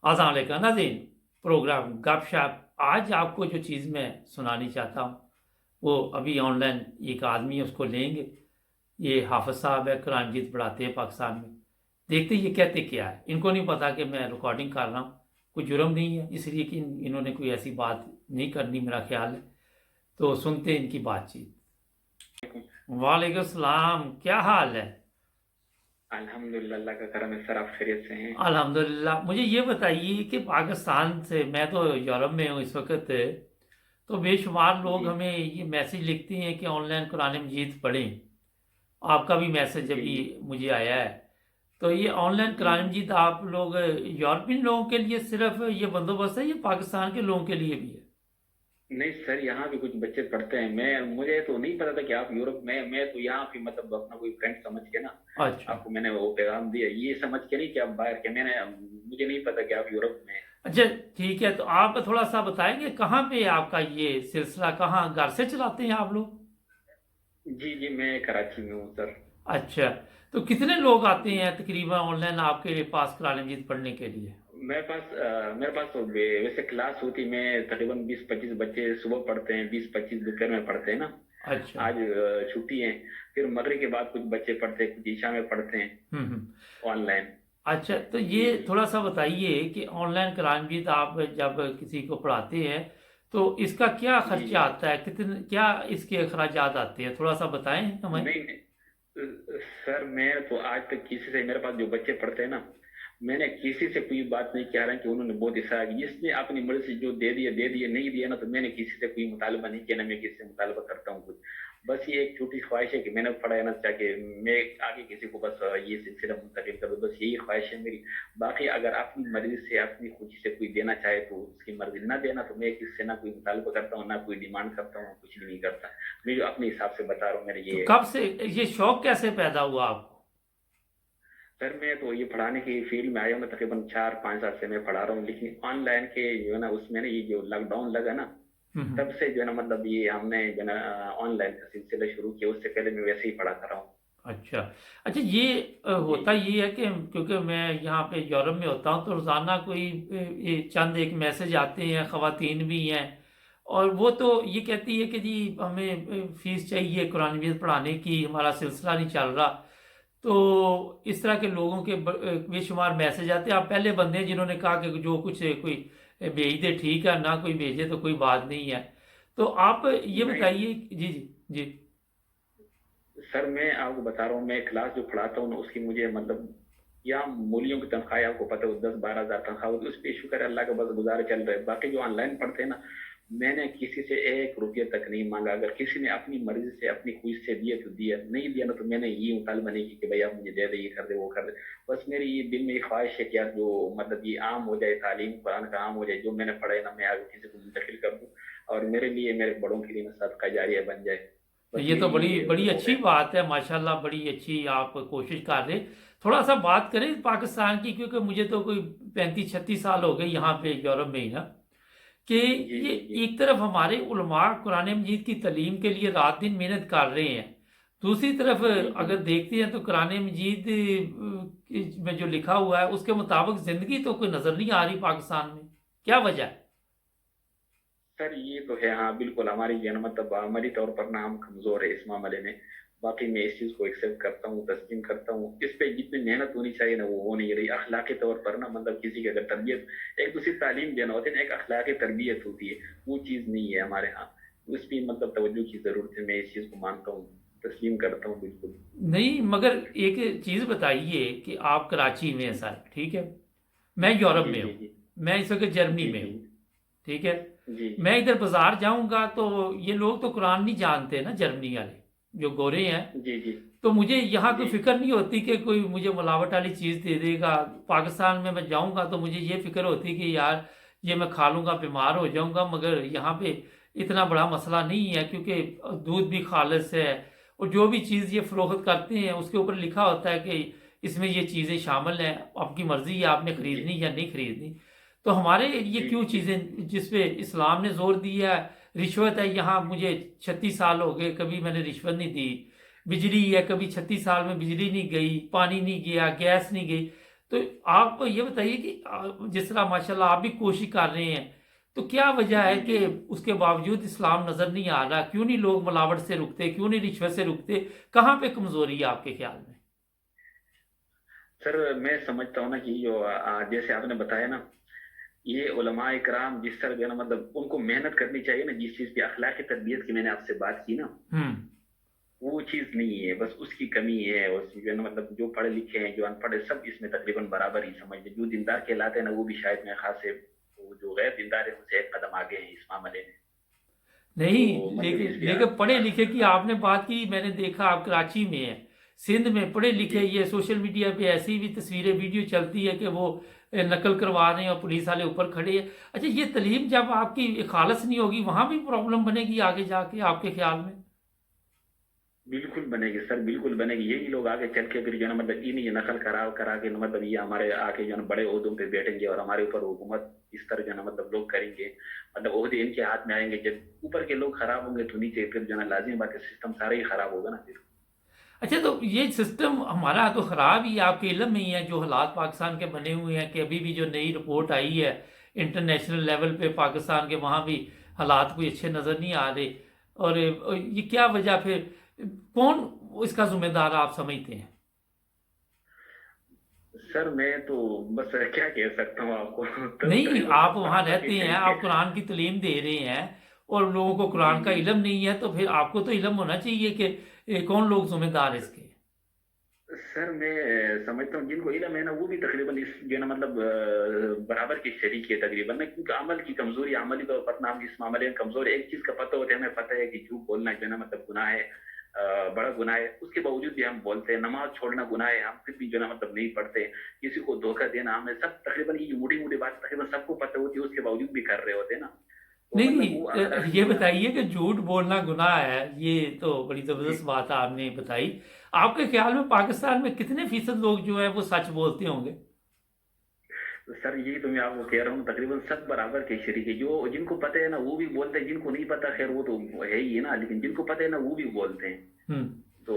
अस्सलाम वालेकुम नाज़रीन, प्रोग्राम गपशप आज आपको जो चीज़ मैं सुनानी चाहता हूँ वो अभी ऑनलाइन एक आदमी है, उसको लेंगे। ये हाफिज़ साहब है, कुरान मजीद पढ़ाते हैं पाकिस्तान में। देखते ये कहते क्या है, इनको नहीं पता कि मैं रिकॉर्डिंग कर रहा हूँ, कोई जुर्म नहीं है, इसलिए कि इन्होंने कोई ऐसी बात नहीं करनी, मेरा ख्याल है। तो सुनते हैं इनकी बातचीत। वालेकुम सलाम, क्या हाल है? अल्हम्दुलिल्लाह, अल्लाह का करम है सर। आप खैरियत से हैं? अल्हम्दुलिल्लाह। मुझे ये बताइए कि पाकिस्तान से, मैं तो यूरोप में हूँ इस वक्त, तो बेशुमार लोग जी हमें ये मैसेज लिखते हैं कि ऑनलाइन कुरान मजीद पढ़ें। आपका भी मैसेज जी अभी जी मुझे आया है। तो ये ऑनलाइन जी कुरान जी। मजीद आप लोग यूरोपियन लोगों के लिए सिर्फ ये बंदोबस्त है या पाकिस्तान के लोगों के लिए भी है? नहीं सर, यहाँ भी कुछ बच्चे पढ़ते हैं। मुझे तो नहीं पता था कि आप यूरोप में। मैं तो यहाँ भी मतलब अपना कोई फ्रेंड समझ के ना अच्छा आपको मैंने वो पैगाम दिया, ये समझ के नहीं कि आप बाहर के। मुझे नहीं पता कि आप यूरोप में हैं। अच्छा, ठीक है। तो आप थोड़ा सा बताएंगे कहाँ पे है आपका ये सिलसिला, कहाँ घर से चलाते हैं आप लोग? जी जी, मैं कराची में हूँ सर। अच्छा, तो कितने लोग आते जी, हैं तकरीबन ऑनलाइन आपके पास कुरान मजीद पढ़ने के लिए? मेरे पास तो वैसे क्लास होती, मैं तकरीबन 20-25 बच्चे सुबह पढ़ते हैं, 20-25 दोपहर में पढ़ते हैं ना। अच्छा। आज छुट्टी है। फिर मगरिब के बाद कुछ बच्चे पढ़ते हैं, कुछ ईशा में पढ़ते हैं हम्म। ऑनलाइन। अच्छा, तो ये जी जी। थोड़ा सा बताइए कि ऑनलाइन कुरान मजीद आप जब किसी को पढ़ाते हैं तो इसका क्या जी खर्चा जी। आता है, कितने क्या इसके अखराजात आते हैं, थोड़ा सा बताएं हमें। नहीं नहीं, सर मैं तो आज तक किसी से, मेरे पास जो बच्चे पढ़ते हैं ना, मैंने किसी से कोई बात नहीं किया है कि उन्होंने बहुत इसरार किया। जिसने अपनी मर्जी से जो दे दिए, नहीं दिया ना, तो मैंने किसी से कोई मुतालबा नहीं किया ना, मैं किसी से मुतालबा करता हूँ कुछ। बस ये एक छोटी ख्वाहिश है कि मैंने पढ़ा है ना, चाहे मैं आगे किसी को बस ये सिलसिला मुंतकिल कर दूं, बस यही ख्वाहिश है मेरी। बाकी अगर अपनी मर्जी से अपनी खुशी से कोई देना चाहे तो उसकी मर्जी, ना देना तो मैं किसी से ना कोई मुतालबा करता हूँ, ना कोई डिमांड करता हूँ, कुछ भी नहीं करता। मैं जो अपने हिसाब से बता रहा हूँ मेरे तो ये। कब से ये शौक कैसे पैदा हुआ आपको? सर मैं तो ये पढ़ाने की फील्ड में आया हूँ, मैं तकरीबन 4-5 साल से मैं पढ़ा रहा हूँ, लेकिन ऑनलाइन के जो है ना उसमें ना, ये जो लॉकडाउन लगा ना, हम्म। तब से जो है ना मतलब ये हमने जो है ना ऑनलाइन का सिलसिला शुरू किया। उससे पहले मैं वैसे ही पढ़ा कर रहा हूँ। अच्छा। अच्छा, ये जी होता ये है कि क्योंकि मैं यहाँ पे यूरोप में होता हूँ तो रोज़ाना कोई ये चंद एक मैसेज आते हैं, ख़वातीन भी हैं, और वो तो ये कहती है कि जी हमें फीस चाहिए कुरान मजीद पढ़ाने की, हमारा सिलसिला नहीं चल रहा। तो इस तरह के लोगों के बेशुमार मैसेज आते हैं। आप पहले बंदे हैं जिन्होंने कहा कि जो कुछ कोई भेज दे ठीक है, ना कोई भेजे तो कोई बात नहीं है। तो आप ये नहीं बताइए। जी जी जी। सर, मैं आपको बता रहा हूँ, मैं क्लास जो पढ़ाता हूँ ना उसकी मुझे मतलब, यहाँ मूलियों की तनख्वाह है, आपको पता है, 10-12 हज़ार तनख्वाह होती है। उस पर शुक्र है अल्लाह का, बस गुजारे चल रहे हैं। बाकी जो ऑनलाइन पढ़ते हैं ना, मैंने किसी से 1 रुपये तक नहीं मांगा। अगर किसी ने अपनी मर्जी से अपनी खुशी से दिए तो दिया, नहीं दिया ना तो मैंने ये मुतालबा नहीं किया कि भाई आप मुझे दे दे, ये कर दे, वो कर दे। बस मेरी ये दिल में ये ख्वाहिश है कि यार जो मतलब ये आम हो जाए, तालीम कुरान का आम हो जाए, जो मैंने पढ़ा है ना मैं आगे किसी को मुंतकिल कर दूं, और मेरे लिए, मेरे बड़ों के लिए ना सदका जारिया बन जाए। बस ये तो मेरी बड़ी ये बड़ी वो अच्छी है। बात है, माशाल्लाह, बड़ी अच्छी आप कोशिश कर रहे। थोड़ा सा बात करें पाकिस्तान की, क्योंकि मुझे तो कोई 35-36 साल हो गए यहाँ पे यूरोप में ही ना, कि जी ये जी जी एक तरफ हमारे उलमा कुरान मजीद की तालीम के लिए रात दिन मेहनत कर रहे हैं, दूसरी तरफ जी जी। अगर देखते हैं तो कुरान मजीद में जो लिखा हुआ है उसके मुताबिक ज़िंदगी तो कोई नज़र नहीं आ रही पाकिस्तान में। क्या वजह है? सर ये तो है, हाँ बिल्कुल, हमारी जो है ना मतलब अमली तौर पर ना हम कमजोर है इस मामले में। बाकी मैं इस चीज को एक्सेप्ट करता हूँ, तस्लीम करता हूँ। इस पे जितनी मेहनत होनी चाहिए ना वो हो नहीं रही। अखलाकी तौर पर ना मतलब किसी की अगर तरबियत, एक दूसरी तालीम देना होती है ना, एक अखलाकी तरबियत होती है, वो चीज नहीं है हमारे यहाँ। उस पर मतलब तवज्जो की जरूरत है। मैं इस चीज को मानता हूँ, तस्लीम करता हूँ बिल्कुल। नहीं, मगर एक चीज़ बताइए कि आप कराची में हैं सर, ठीक है, मैं यूरोप जी में जी हूँ, जी मैं इस वक्त जर्मनी जी में जी हूँ, ठीक है। जी जी मैं इधर बाजार जाऊंगा तो ये लोग तो कुरान नहीं जानते ना, जर्मनी वाले जो गोरे हैं। जी जी तो मुझे यहाँ कोई जी फिक्र नहीं होती कि कोई मुझे मिलावट वाली चीज़ दे देगा। पाकिस्तान में मैं जाऊंगा तो मुझे ये फिक्र होती कि यार ये मैं खा लूंगा बीमार हो जाऊंगा, मगर यहाँ पे इतना बड़ा मसला नहीं है क्योंकि दूध भी खालिस है, और जो भी चीज़ ये फरोख्त करते हैं उसके ऊपर लिखा होता है कि इसमें ये चीज़ें शामिल हैं, आपकी मर्ज़ी है आपने जी ख़रीदनी या नहीं ख़रीदनी। तो हमारे ये जी क्यों जी चीज़ें जिस पे इस्लाम ने जोर दिया है, रिश्वत है, यहाँ मुझे 36 साल हो गए कभी मैंने रिश्वत नहीं दी। बिजली है, कभी 36 साल में बिजली नहीं गई, पानी नहीं गया, गैस नहीं गई। تو آپ یہ بتائیے کہ جس طرح ماشاءاللہ آپ بھی کوشش کر رہے ہیں، تو کیا وجہ ہے جی کہ جی اس کے باوجود اسلام نظر نہیں آ رہا؟ کیوں نہیں لوگ ملاوٹ سے رکتے؟ کیوں نہیں رشوت سے رکتے؟ کہاں پہ کمزوری ہے آپ کے خیال میں؟ سر، میں سمجھتا ہوں نا کہ جو جیسے آپ نے بتایا نا، یہ علماء کرام جس طرح جو ہے نا مطلب ان کو محنت کرنی چاہیے نا، جس چیز کی اخلاقی تربیت کی میں نے آپ سے بات کی نا، ہوں وہ چیز نہیں ہے، بس اس کی کمی ہے۔ اس جو ہے نا مطلب جو پڑھے لکھے ہیں، جو ان پڑھ ہیں، سب اس میں تقریباً برابر ہی سمجھ لیں۔ جو دیندار کہلاتے ہیں نا، وہ بھی شاید میں خاص ہے، وہ جو غیر دیندار ہے ان سے ایک قدم آگے ہیں اس معاملے میں۔ نہیں، تو مطلب لیکن اس لیے لیکن پڑھے لکھے کی آپ نے بات کی، میں نے دیکھا آپ کراچی میں ہیں، سندھ میں پڑھے لکھے، جی یہ سوشل میڈیا پہ ایسی بھی تصویریں ویڈیو چلتی ہے کہ وہ نقل کروا رہے ہیں اور پولیس والے اوپر کھڑے ہیں۔ اچھا، یہ تعلیم جب آپ کی خالص نہیں ہوگی، وہاں بھی پرابلم بنے گی آگے جا کے آپ کے خیال میں؟ بالکل بنے گی سر، بالکل بنے گی۔ یہی لوگ آگے چل کے پھر جو ہے نا مطلب انہیں نقل کرا کے مطلب یہ ہمارے آ کے جو ہے نا بڑے عہدوں پہ بیٹھیں گے اور ہمارے اوپر حکومت اس طرح جو ہے نا مطلب لوگ کریں گے، مطلب عہدے ان کے ہاتھ میں آئیں گے۔ جب اوپر کے لوگ خراب ہوں گے تو نیچے پھر جو ہے نا لازمی بات ہے سسٹم سارا ہی خراب ہوگا نا پھر۔ اچھا، تو یہ سسٹم ہمارا تو خراب ہی ہے، آپ کے علم میں ہی ہے جو حالات پاکستان کے بنے ہوئے ہیں، کہ ابھی بھی جو نئی رپورٹ آئی ہے انٹرنیشنل لیول پہ پاکستان کے، وہاں بھی حالات کوئی اچھے نظر نہیں آ رہے۔ اور یہ کیا وجہ پھر، کون اس کا ذمہ دار آپ سمجھتے ہیں؟ سر میں تو بس کیا کہہ سکتا ہوں آپ کو تو نہیں، تقریباً آپ سب وہاں برابر کے رہتے ہیں، شریک ہے۔ آپ قرآن کی تعلیم دے رہے ہیں، اور لوگوں کو جی قرآن کا جی علم نہیں ہے، تو پھر آپ کو تو علم ہونا چاہیے کہ کون لوگ ذمہ دار ہیں اس کے۔ سر میں سمجھتا ہوں جن کو علم ہے نا وہ بھی تقریباً اس جو ہے نا مطلب برابر کے شریک ہے تقریباً نا، کیونکہ عمل کی کمزوری، عملی طور پر نا ہم اس معاملے میں کمزور ہے۔ ایک چیز کا پتہ ہوتا ہے، ہمیں پتہ ہے کہ جھوٹ بولنا جو ہے نا مطلب گناہ ہے، بڑا گناہ ہے، اس کے باوجود بھی ہم بولتے ہیں۔ نماز چھوڑنا گناہ ہے، ہم پھر بھی جو ہے نا مطلب نہیں پڑھتے۔ کسی کو دھوکہ دینا، ہمیں سب تقریباً یہ موٹی موٹی بات تقریباً سب کو پتہ ہوتی ہے، اس کے باوجود بھی کر رہے ہوتے ہیں نا، تو نہیں مطلب وہ نہیں، اخلاقی یہ جو ہے نا۔ بتائیے کہ جھوٹ بولنا گناہ ہے، یہ تو بڑی جی زبردست بات آپ نے بتائی۔ آپ کے خیال میں پاکستان میں کتنے فیصد لوگ جو ہیں وہ سچ بولتے ہوں گے؟ سر یہی تو میں آپ کو کہہ رہا ہوں، تقریباً سب برابر کے شریک ہے۔ جو جن کو پتہ ہے نا وہ بھی بولتے ہیں، جن کو نہیں پتا خیر وہ تو ہے ہی ہے نا، لیکن جن کو پتہ ہے نا وہ بھی بولتے ہیں۔ ہوں تو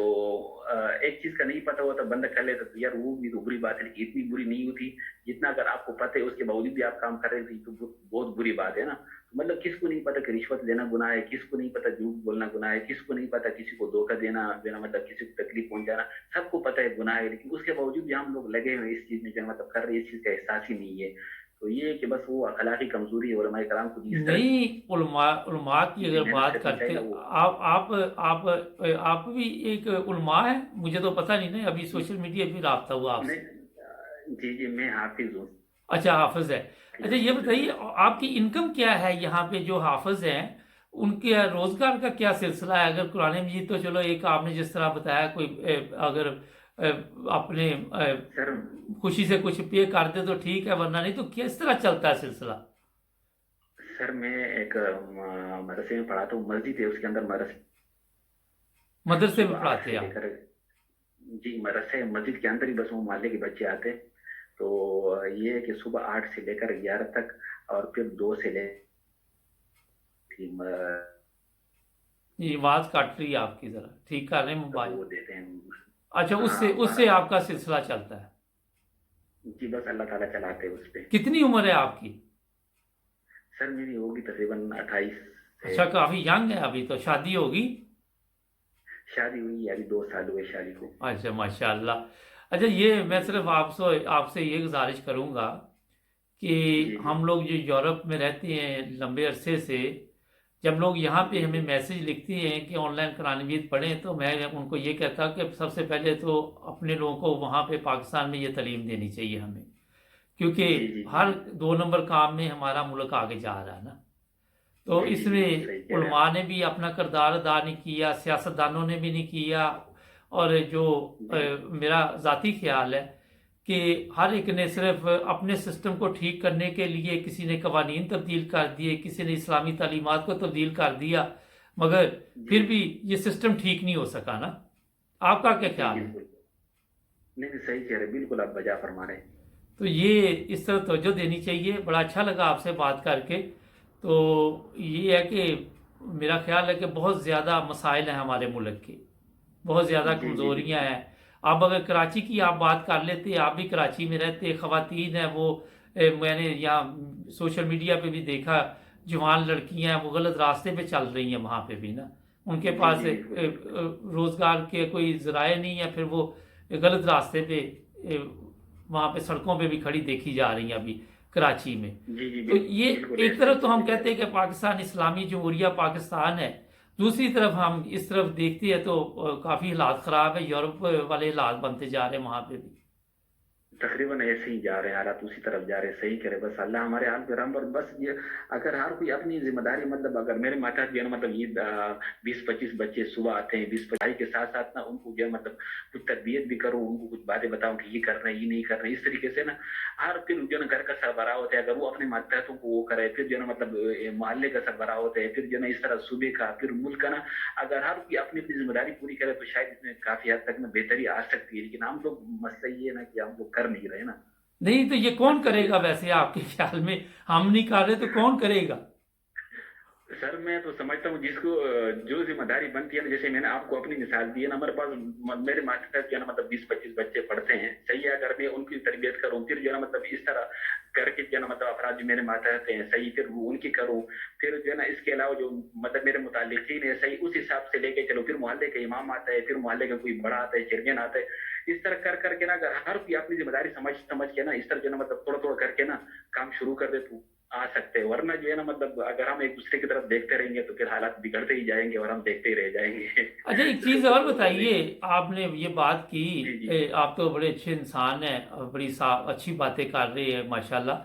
ایک چیز کا نہیں پتا ہوتا بندہ کر لیتا تو یار وہ بھی تو بری بات ہے، لیکن اتنی بری نہیں ہوتی جتنا اگر آپ کو پتہ ہے اس کے باوجود بھی آپ کام کر رہے تھے، تو بہت بری بات ہے نا۔ مطلب کس کو نہیں پتا کہ رشوت لینا گناہ ہے، کس کو نہیں پتا جھوٹ بولنا گناہ ہے، کس کو نہیں پتا کسی کو دھوکہ دینا مطلب کسی کو تکلیف پہنچانا، سب کو پتا ہے گناہ ہے، لیکن اس کے باوجود بھی ہم لوگ لگے ہوئے اس چیز میں جو ہے مطلب کر رہے ہیں، اس چیز کا احساس ہی نہیں ہے۔ تو یہ ہے کہ بس وہ اخلاقی کمزوری ہے علماء کرام کو جس طرح نہیں، علماء کی کی اگر محنت بات کرنی چاہیے کرتے، نا وہ۔ آپ بھی ایک علماء ہیں، مجھے تو پتہ نہیں نا، ابھی سوشل میڈیا پہ رابطہ ہوا آپ سے۔ نہیں جی جی، میں حافظ ہوں۔ اچھا، حافظ ہے۔ اچھا، یہ بتائیے آپ کی انکم کیا ہے یہاں پہ جو حافظ ہیں؟ ان کے روزگار کا کیا سلسلہ ہے؟ اگر قرآن مجید تو چلو ایک آپ نے جس طرح بتایا، کوئی اگر اپنے سر خوشی سے کچھ پے کر دے تو ٹھیک ہے، ورنہ نہیں تو کس طرح چلتا ہے سلسلہ؟ سر میں ایک مدرسے میں پڑھاتا ہوں، مسجد ہے اس کے اندر مدرسے، مدرسے میں صبح 8 پڑھاتے سے ہیں لے آپ؟ کر جی مدرسے مسجد کے اندر ہی، بس وہ محلے کے بچے آتے ہیں۔ تو یہ ہے کہ صبح 8 سے لے کر 11 تک، اور پھر 2 سے لے یہ آواز کٹ رہی ہے آپ کی، ذرا ٹھیک کر رہے ہیں موبائل؟ وہ دیتے ہیں۔ اچھا، ہاں اس سے 12 آپ کا سلسلہ چلتا ہے؟ جی بس اللہ تعالیٰ چلاتے ہیں اس پہ۔ کتنی عمر ہے آپ کی؟ سر میری ہوگی تقریباً 28 سے۔ اچھا، کافی ینگ ہے ابھی، تو شادی ہوگی؟ شادی ہوئی ابھی 2 سال ہوئے شادی کو۔ اچھا، ماشاء اللہ۔ اچھا، یہ میں صرف آپ سے یہ گزارش کروں گا کہ جی جی ہم لوگ جو یورپ میں رہتے ہیں لمبے عرصے سے، جب لوگ یہاں پہ جی ہمیں جی میسج لکھتے ہیں کہ آن لائن قرآن مجید پڑھیں، تو میں ان کو یہ کہتا کہ سب سے پہلے تو اپنے لوگوں کو وہاں پہ پاکستان میں یہ تعلیم دینی چاہیے ہمیں، جی کیونکہ جی جی ہر 2 نمبر کام میں ہمارا ملک آگے جا رہا ہے نا۔ تو جی اس جی میں بالکل صحیح کہہ رہے ہیں علماء نے بھی اپنا کردار ادا نہیں کیا، سیاستدانوں نے بھی نہیں کیا، اور جو آپ۔ جی میرا ذاتی خیال ہے کہ ہر ایک نے صرف اپنے سسٹم کو ٹھیک کرنے کے لیے کسی نے قوانین تبدیل کر دیے، کسی نے اسلامی تعلیمات کو تبدیل کر دیا، مگر جی پھر بھی یہ سسٹم ٹھیک نہیں ہو سکا نا۔ آپ کا کیا جی خیال ہے؟ بالکل، نہیں نہیں صحیح کہہ رہے ہیں، بالکل آپ بجا فرما رہے ہیں۔ تو یہ اس طرح توجہ دینی چاہیے۔ بڑا اچھا لگا آپ سے بات کر کے۔ تو یہ ہے کہ میرا خیال ہے کہ بہت زیادہ مسائل ہیں ہمارے ملک کے، بہت زیادہ جی جی کمزوریاں بالکل۔ ہیں۔ اب اگر کراچی کی آپ بات کر لیتے، آپ بھی کراچی میں رہتے، خواتین ہیں وہ میں نے یہاں سوشل میڈیا پہ بھی دیکھا، جوان لڑکیاں ہیں وہ غلط راستے پہ چل رہی ہیں وہاں پہ بھی نا، ان کے جی پاس جی بالکل روزگار کے کوئی ذرائع نہیں ہے، پھر وہ غلط راستے پہ وہاں پہ سڑکوں پہ بھی کھڑی دیکھی جا رہی ہیں ابھی کراچی میں۔ جی جی تو یہ بالکل ایک ایسے ہی طرف تو ہم چلے جا کہتے رہے ہیں کہ پاکستان اسلامی جمہوریہ پاکستان ہے، دوسری طرف ہم اس طرف دیکھتے ہیں تو کافی حالات خراب ہے، یورپ والے حالات بنتے جا رہے ہیں وہاں پہ بھی۔ تقریباً ایسے ہی جا رہے ہیں حالات، اسی طرف جا رہے ہیں، صحیح کرے بس اللہ ہمارے حال پہ رحم، اور بس یہ اگر ہر کوئی اپنی ذمہ داری مطلب اگر میرے ماتا جو ہے نا مطلب یہ 20-25 بچے صبح آتے ہیں، 20 کے ساتھ ساتھ نا ان کو جو ہے مطلب کچھ تربیت بھی کروں، ان کو کچھ باتیں بتاؤں کہ یہ کر رہے ہیں یہ نہیں کر رہے ہیں، اس طریقے سے نا ہر پھر جو ہے نا گھر کا سربراہ ہوتا ہے، اگر وہ اپنے ماتحتوں کو وہ کرے، پھر جو ہے نا مطلب محلے کا سربراہ ہوتا ہے، پھر جو ہے نا اس طرح صوبے کا، پھر ملک کا نا اگر ہر کوئی اپنی اپنی ذمہ داری پوری کرے تو شاید اس میں کافی حد تک نا بہتری آ سکتی ہے، لیکن ہم لوگ مسئلہ یہ ہے نا کہ ہم لوگ کر نہیں رہے نا، نہیں تو یہ کون مسئلہ کرے یہ گا ویسے آپ کے خیال میں؟ ہم نہیں کر رہے تو کون کرے گا؟ سر میں تو سمجھتا ہوں جس کو جو ذمہ داری بنتی ہے نا، جیسے میں نے آپ کو اپنی مثال دی ہے نا، ہمارے پاس میرے ماسٹر صاحب جو ہے نا مطلب 20-25 بچے پڑھتے ہیں، صحیح ہے، اگر میں ان کی تربیت کروں، پھر جو ہے نا مطلب اس طرح کر کے جو ہے نا مطلب افراد جو میرے ماتحت ہیں صحیح، پھر وہ ان کی کروں، پھر جو ہے نا اس کے علاوہ جو مطلب میرے متعلقین ہے صحیح، اس حساب سے لے کے چلو، پھر محلے کا امام آتا ہے، پھر محلے کا کوئی بڑا آتا ہے، چیئرمین آتا ہے، اس طرح کر کر کے نا اگر ہر کوئی اپنی ذمہ داری سمجھ کے نا اس طرح جو ہے نا مطلب تھوڑا تھوڑا کر کے نا کام شروع کر دے تو آ سکتے ہیں، ورنہ جو ہے نا مطلب اگر ہم ایک دوسرے کی طرف دیکھتے رہیں گے تو پھر حالات بگڑتے ہی جائیں گے اور ہم دیکھتے ہی رہ جائیں گے اچھا ایک چیز اور تو بتائیے، آپ نے یہ بات کی، جی جی آپ تو بڑے اچھے انسان ہیں اور بڑی اچھی باتیں کر رہے ہیں ماشاءاللہ،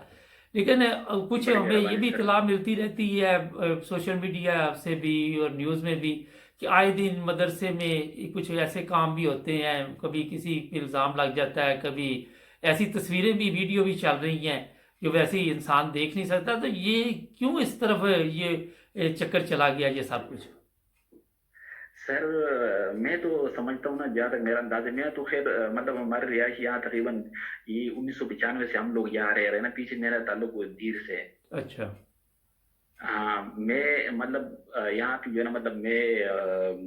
لیکن کچھ بڑی ہمیں یہ مہربانی بھی سر اطلاع ملتی رہتی ہے سوشل میڈیا سے بھی اور نیوز میں بھی کہ آئے دن مدرسے میں کچھ ایسے کام بھی ہوتے ہیں، کبھی کسی پہ الزام لگ جاتا ہے، کبھی ایسی تصویریں بھی ویڈیو بھی چل رہی ہیں جو ویسے ہی انسان دیکھ نہیں سکتا، تو یہ کیوں اس طرف یہ چکر چلا گیا یہ سب کچھ؟ سر میں تو سمجھتا ہوں نا جہاں تک میرا انداز ہے، میں تو خیر مطلب ہمارے رہائش یہاں تقریباً یہ 1995 سے ہم لوگ یہاں رہ رہے ہیں نا، پیچھے میرا تعلق دیر سے ہے۔ اچھا ہاں میں مطلب یہاں پہ جو ہے نا مطلب میں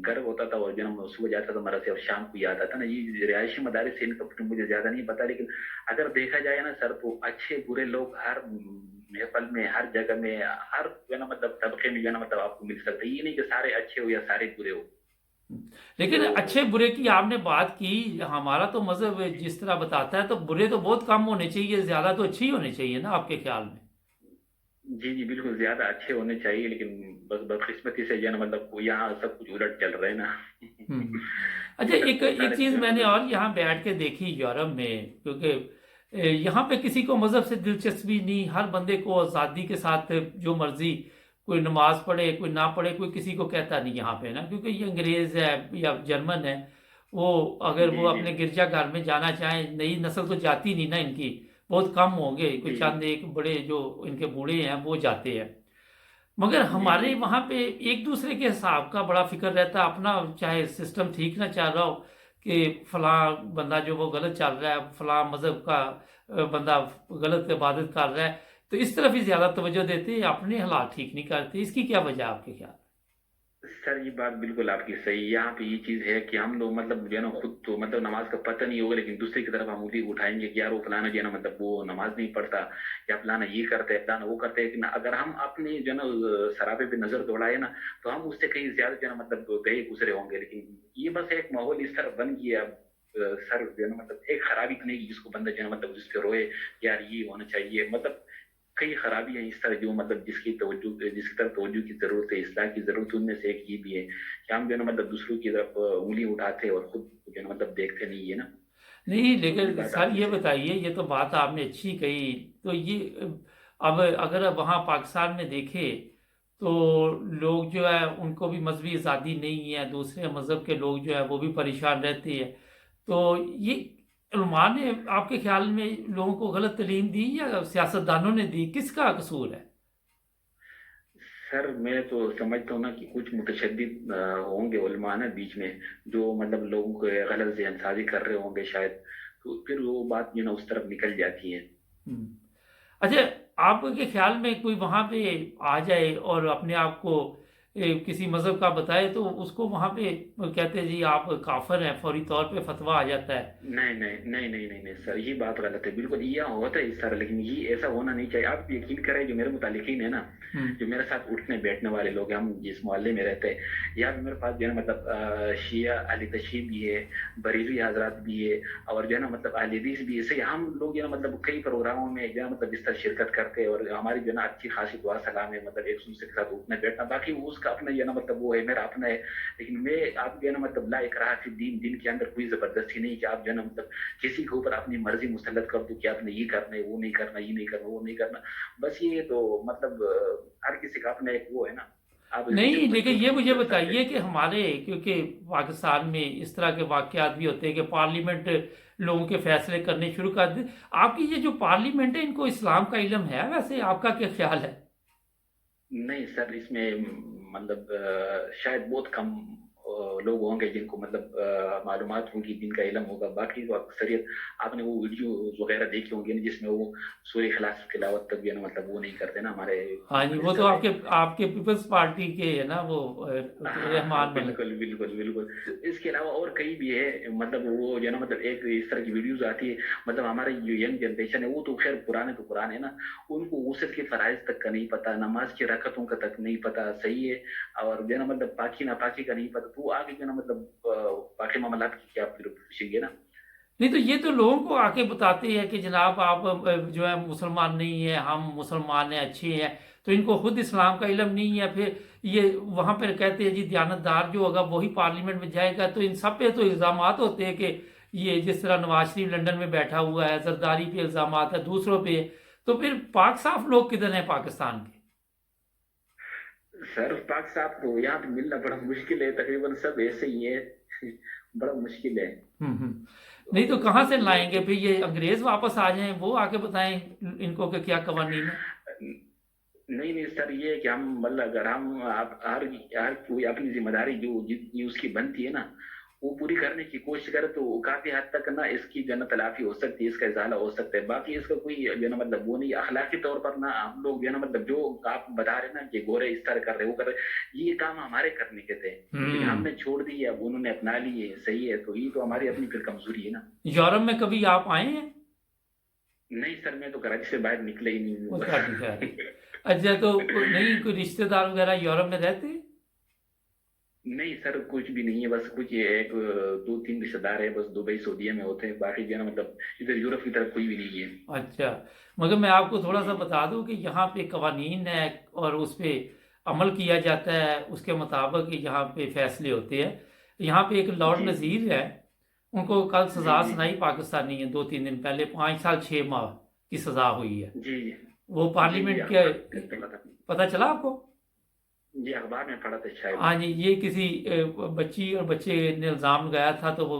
گھر ہوتا تھا اور جو ہے نا صبح جاتا تھا مدرسے اور شام کو ہی آتا تھا نا، یہ رہائشی مدارس سے ان کا مجھے زیادہ نہیں پتا، لیکن اگر دیکھا جائے نا سر تو اچھے برے لوگ ہر محفل میں، ہر جگہ میں، ہر جو ہے نا مطلب طبقے میں جو ہے نا مطلب آپ کو مل سکتے ہیں، یہ نہیں کہ سارے اچھے ہو یا سارے برے ہو لیکن تو اچھے برے کی آپ نے بات کی، ہمارا تو مذہب جس طرح بتاتا ہے تو برے تو بہت کم ہونے چاہیے، زیادہ تو اچھے ہی ہونے چاہیے نا آپ کے خیال میں؟ جی جی بالکل زیادہ اچھے ہونے چاہیے، لیکن بس بدقسمتی سے جو ہے نا مطلب یہاں سب کچھ الٹ چل رہا ہے نا ہوں۔ اچھا ایک ایک سارے چیز جو ہے نا میں نے اور مطلب یہاں بیٹھ کے دیکھی یورپ میں، کیونکہ یہاں پہ کسی کو مذہب سے دلچسپی نہیں، ہر بندے کو آزادی کے ساتھ جو مرضی، کوئی نماز پڑھے کوئی نہ پڑھے، کوئی کسی کو کہتا نہیں یہاں پہ نا، کیونکہ یہ انگریز ہے یا جرمن ہے، وہ اگر جی وہ جی اپنے گرجا گھر میں جانا چاہیں، نئی نسل تو جاتی نہیں نا ان کی، بہت کم ہوں گے، کوئی جی چند ایک بڑے جو ان کے بوڑھے ہیں وہ جاتے ہیں، مگر جی ہمارے جی وہاں پہ ایک دوسرے کے حساب کا بڑا فکر رہتا ہے، اپنا چاہے سسٹم ٹھیک نہ چل رہا ہو کہ فلاں بندہ جو وہ غلط چل رہا ہے، فلاں مذہب کا بندہ غلط عبادت کر رہا ہے، تو اس طرف ہی زیادہ توجہ دیتے ہیں، اپنے حالات ٹھیک نہیں کرتے، اس کی کیا وجہ ہے آپ کے خیال؟ سر یہ بات بالکل آپ کی صحیح ہے، یہاں پہ یہ چیز ہے کہ ہم لوگ مطلب جو ہے نا خود تو مطلب نماز کا پتہ نہیں ہوگا، لیکن دوسرے کی طرف ہم انگلی اٹھائیں گے کہ یار وہ فلانا جو ہے نا مطلب وہ نماز نہیں پڑھتا، یا فلانا یہ کرتا ہے فلانا وہ کرتا ہے، لیکن اگر ہم اپنی جو ہے نا سرابے پہ نظر دوڑائے نا تو ہم اس سے کہیں زیادہ جو ہے نا مطلب گئے گزرے ہوں گے، لیکن یہ بس ایک ماحول اس طرح بن گیا اب سر جو ہے نا مطلب ایک خرابی تو نہیں جس کو بندہ جو ہے نا مطلب جس پہ روئے یار یہ ہونا چاہیے، مطلب کئی خرابی ہیں اس طرح جو مطلب جس کی توجہ جس کی طرف توجہ کی ضرورت ہے، اصلاح کی ضرورت ہے، ان میں سے ایک یہ بھی ہے کہ ہم جو ہے نا مطلب دوسروں کی طرف انگلی اٹھاتے اور خود جو ہے نا مطلب دیکھتے نہیں ہے نا، نہیں تو یہ لیکن بات سر آپ کی یہ صحیح ہے۔ بتائیے، یہ تو بات آپ نے اچھی کہی، تو یہ اب اگر وہاں پاکستان میں دیکھے تو لوگ جو ہے ان کو بھی مذہبی آزادی نہیں ہے، دوسرے مذہب کے لوگ جو ہے وہ بھی پریشان رہتے ہیں، تو یہ علماء نے آپ کے خیال میں لوگوں کو غلط تعلیم دی یا سیاستدانوں نے دی، کس کا قصور ہے؟ سر میں تو سمجھتا ہوں نا کہ کچھ متشدد ہوں گے علماء نا بیچ میں، جو مطلب لوگوں کو غلط ذہن سازی کر رہے ہوں گے شاید، تو پھر وہ بات جو ہے نا اس طرف نکل جاتی ہے۔ ہم۔ اچھا آپ کے خیال میں کوئی وہاں پہ آ جائے اور اپنے آپ کو किसी मज़हब का बताए तो उसको वहाँ पे कहते हैं जी आप काफिर हैं, फौरी तौर पे फतवा आ जाता है। नहीं नहीं नहीं नहीं नहीं नहीं सर, ये बात गलत है बिल्कुल। ये होता है सर, लेकिन ये ऐसा होना नहीं चाहिए। आप यकीन करें, जो मेरे मुतालिकीन है ना, जो मेरे साथ उठने बैठने वाले लोग हैं, हम जिस मोहल्ले में रहते हैं, यहाँ पे मेरे पास जो है ना मतलब शिया अहले तशय्युद भी है, बरेलवी हजरात भी है, और जो है ना मतलब अहले हदीस भी है। इससे हम लोग जो है ना मतलब कई प्रोग्रामों में जो है मतलब इस तरह शिरकत करते हैं, और हमारी जो है ना अच्छी खासी दुआ सलाम है, मतलब एक दूसरे के साथ उठने बैठना। बाकी वो उसका अपना जो है ना मतलब वो है, मेरा अपना है। लेकिन मैं आप जो है ना मतलब ला इकराह फी दीन, दिन के अंदर कोई जबरदस्ती नहीं कि आप जो है ना मतलब किसी के ऊपर अपनी मर्जी मुसल्लत कर दो कि आपने ये करना है, वो नहीं करना, ये नहीं करना, वो नहीं करना। बस ये तो मतलब हर किसी का अपना एक वो है ना, आप जो नहीं, कुछ भी लेकिन ये उसको मुझे कर सकते बताइए हैं। कि हमारे, क्योंकि पाकिस्तान में इस तरह के वाकयात भी होते हैं कि पार्लियामेंट लोगों के फैसले करने शुरू कर दे। आपकी ये जो पार्लियामेंट है, इनको इस्लाम का इल्म है? वैसे आपका क्या ख्याल है? नहीं सर, इसमें मतलब शायद बहुत कम लोग होंगे जिनको मतलब मालूमात होंगी, जिनका इल्म होगा। बाकी तो अक्सरियत आपने वो वीडियो वगैरह देखे होंगे ना, जिसमें वो सूर्य इखलास की तिलावत तक भी है ना मतलब वो नहीं करते ना हमारे हाँ जी, हमारे वो तो सर है। आपके आपके पीपल्स पार्टी के है ना, वो हाँ हाँ रहमान मलिक। बिल्कुल बिल्कुल बिल्कुल। इसके अलावा और कई भी है, मतलब वो जो है ना मतलब एक इस तरह की वीडियोस आती है, मतलब हमारी जो यंग जनरेशन है वो तो खैर पुराने तो पुराने है ना, उनको गुस्ल के फराइज तक का नहीं पता, नमाज की रकतों का तक नहीं पता, सही है, और जो है ना मतलब पाकी नापाकी का नहीं पता। तो वो आगे जो है ना मतलब बाकी मामलात की क्या फिर पूछेंगे ना। नहीं तो ये तो लोगों को आके बताते हैं कि जनाब आप जो है मुसलमान नहीं है, हम मुसलमान हैं, अच्छे हैं। तो इनको खुद इस्लाम का इल्म नहीं है। फिर ये वहां पर कहते हैं जी दयानतदार जो होगा वही पार्लियामेंट में जाएगा। तो इन सब पे तो इल्जामात होते हैं कि ये जिस तरह नवाज शरीफ लंदन में बैठा हुआ है, जरदारी पे इल्जामात है, दूसरों पे। तो फिर पाक साफ लोग किधर हैं पाकिस्तान के? सर पाक साहब को यहाँ पे मिलना बड़ा मुश्किल है, तकरीबन सब ऐसे ही है। बड़ा मुश्किल है। हम्म। नहीं तो कहाँ से ये लाएंगे फिर? ये अंग्रेज वापस आ जाएं, वो आके बताएं इनको कि क्या कवानीन है। नहीं नहीं सर, ये है कि हम मतलब अगर हम आप हर हर कोई अपनी जिम्मेदारी जो जितनी उसकी बनती है ना, वो पूरी करने की कोशिश करे तो काफी हद तक ना इसकी जो है ना तलाफी हो सकती है, इसका इजाला हो सकता है। बाकी इसका कोई जो है ना मतलब वो नहीं, अखलाकी तौर पर ना हम लोग जो है ना मतलब जो आप बता रहे ना कि गोरे इस तरह कर रहे, वो कर रहे, ये काम हमारे करने के थे, लेकिन हमने छोड़ दिए, अब उन्होंने अपना लिए, सही है। तो ये तो हमारी अपनी फिर कमजोरी है ना। यूरोप में कभी आप आए हैं? नहीं सर, मैं तो कराची से बाहर निकले ही नहीं हूँ वो काफी खैर है। बस। अच्छा, तो नहीं कोई रिश्तेदार वगैरह यूरोप में रहते हैं? नहीं सर, कुछ भी नहीं है, बस कुछ ये एक दो तीन रिश्तेदार है, बस दुबई सऊदीया में होते हैं। बाकी जो है ना मतलब इधर यूरोप की तरफ कोई भी नहीं है। अच्छा, मगर मैं आपको थोड़ा सा जी बता दूं कि यहाँ पे कवानीन है और उस पे अमल किया जाता है, उसके मुताबिक यहाँ पे फैसले होते हैं। यहाँ पे एक लॉर्ड जी नज़ीर है, उनको कल जी सजा जी सुनाई पाकिस्तानी है, 2-3 दिन पहले 5 साल 6 माह की सजा हुई है। जी वो जी जी, पार्लियामेंट के, अखबार में पढ़ा था। पता चला आपको? जी अखबार में पढ़ा था शायद। हाँ जी, ये किसी बच्ची और बच्चे ने इल्ज़ाम लगाया था, तो वो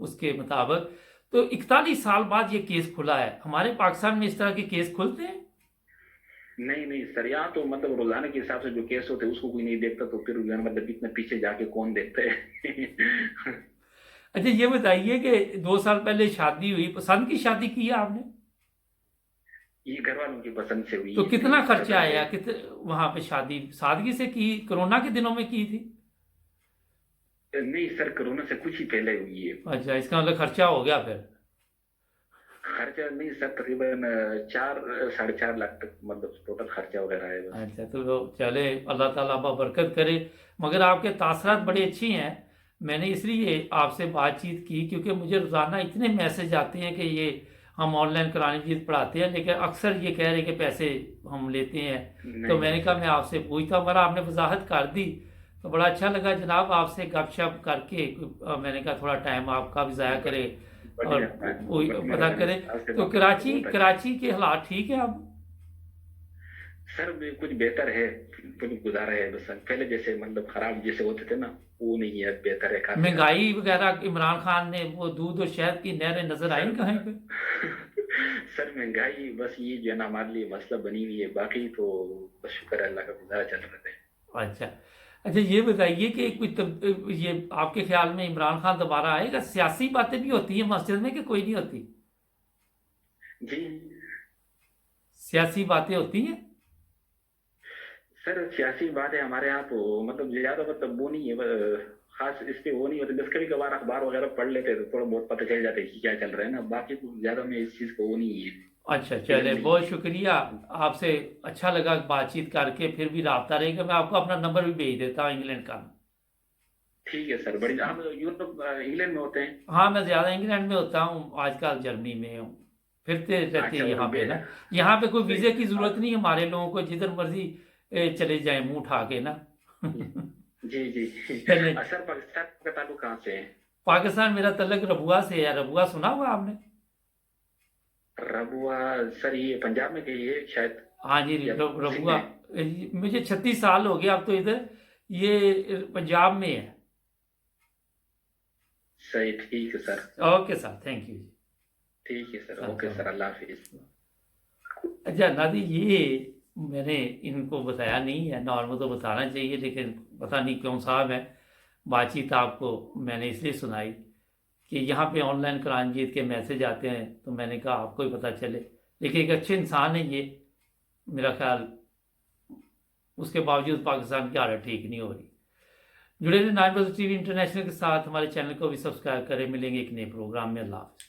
उसके मुताबिक तो 41 साल बाद ये केस खुला है। हमारे पाकिस्तान में इस तरह के केस खुलते हैं? नहीं नहीं सर, यहाँ तो मतलब रोजाना के हिसाब से जो केस होते हैं उसको कोई नहीं देखता, तो फिर जो है ना मतलब इतने पीछे जाके कौन देखता है। अच्छा, ये बताइए कि 2 साल पहले शादी हुई, पसंद की शादी की है आपने? ये घर वालों की पसंद से हुई तो है, कितना नहीं खर्चा पसंद है। आया? वहां पे शादी सादगी से की, कोरोना के दिनों में की थी? नहीं सर, कोरोना से कुछ ही पहले हुई है। अच्छा, इसका मतलब खर्चा हो गया फिर। खर्चा नहीं सर, तकरीबन 4 साढ़े 4 लाख तक मतलब टोटल खर्चा वगैरह है बस। अच्छा, तो चले, अल्लाह ताला बरकत करे। मगर आपके तासरात बड़े अच्छे हैं। मैंने इसलिए आपसे बातचीत की क्योंकि मुझे रोज़ाना इतने मैसेज आते हैं कि ये हम ऑनलाइन कुरान मजीद पढ़ाते हैं, लेकिन अक्सर ये कह रहे हैं कि पैसे हम लेते हैं। तो नहीं नहीं मैंने कहा सर। मैं आपसे पूछता हूँ, मगर आपने वजाहत कर दी तो बड़ा अच्छा लगा जनाब आपसे गपशप करके। मैंने कहा थोड़ा टाइम आपका भी ज़ाया करे और बढ़िया, कोई बड़ी पता मेहरबानी, करे। आपसे तो बात करके कराची बहुत अच्छा लगा। कराची के हालात ठीक है अब? सर कुछ बेहतर है, कुछ गुजारा है, बस पहले जैसे मतलब खराब जैसे होते थे ना, वो नहीं है, बेहतर है काफी हद तक। महंगाई वगैरह, इमरान खान ने वो दूध और शहद की नहरें नजर आई सर कहीं पे? सर महंगाई बस ये जो है ना हमारे लिए मसला बनी हुई है, बाकी तो बस शुक्र है, अल्लाह का, गुजारा चल रहा है। अच्छा। अच्छा, ये बताइए कि ये आपके ख्याल में इमरान खान दोबारा आएगा? सियासी बातें भी होती हैं मस्जिद में कि कोई नहीं होती? जी सियासी बातें होती हैं? सर सियासी बात है हमारे यहाँ तो मतलब ज्यादा मतलब वो नहीं है खास इस पे वो नहीं होता, बस कभी कभार अखबार वगैरह पढ़ लेते हैं तो थोड़ा बहुत पता चल जाता है कि क्या चल रहा है ना, बाकी तो ज्यादा में इस चीज को वो नहीं है, अच्छा, इल्म चले, नहीं बहुत है। शुक्रिया। आपसे अच्छा लगा बातचीत करके, फिर भी राब्ता रहेगा। मैं आपको अपना नंबर भी भेज देता हूँ इंग्लैंड का। ठीक है सर, बढ़िया। आप यूरोप इंग्लैंड में होते हैं? हाँ, मैं ज़्यादा इंग्लैंड में होता हूँ, आजकल जर्मनी में हूँ। फिरते रहते हैं अच्छा, और यहाँ पे ना। यहाँ पे कोई सही वीज़े की आ, ज़रूरत नहीं है हमारे लोगों को, जिधर मर्जी चले जाएं मुंह उठा के ना। जी जी। चले। सर पाकिस्तान का ताल्लुक कहाँ से है? पाकिस्तान मेरा तल्लक रबुआ से है। रबुआ सुना हुआ आपने? रबुआ? सर ये पंजाब में कही है शायद, हाँ जी, या सिंध रबुआ। में? मुझे 36 साल हो गए अब तो इधर। ये पंजाब में है। सही, ठीक है sir. Okay sir, thank you जी। ठीक है सर, ओके अच्छा। सर, अल्लाह हाफिज। अच्छा नादी, ये मैंने इनको बताया नहीं है, नॉर्मल तो बताना चाहिए, लेकिन पता नहीं क्यों साहब है। बातचीत आपको मैंने इसलिए सुनाई कि यहाँ पे ऑनलाइन करानजीत के मैसेज आते हैं, तो मैंने कहा आपको ही पता चले। लेकिन एक अच्छे इंसान है ये, मेरा ख्याल। उसके बावजूद पाकिस्तान की हालत ठीक नहीं हो रही। जुड़े रहे 9 टीवी इंटरनेशनल के साथ। हमारे चैनल को भी सब्सक्राइब करें। मिलेंगे एक नए प्रोग्राम में। अल्लाह हाफ़िज़।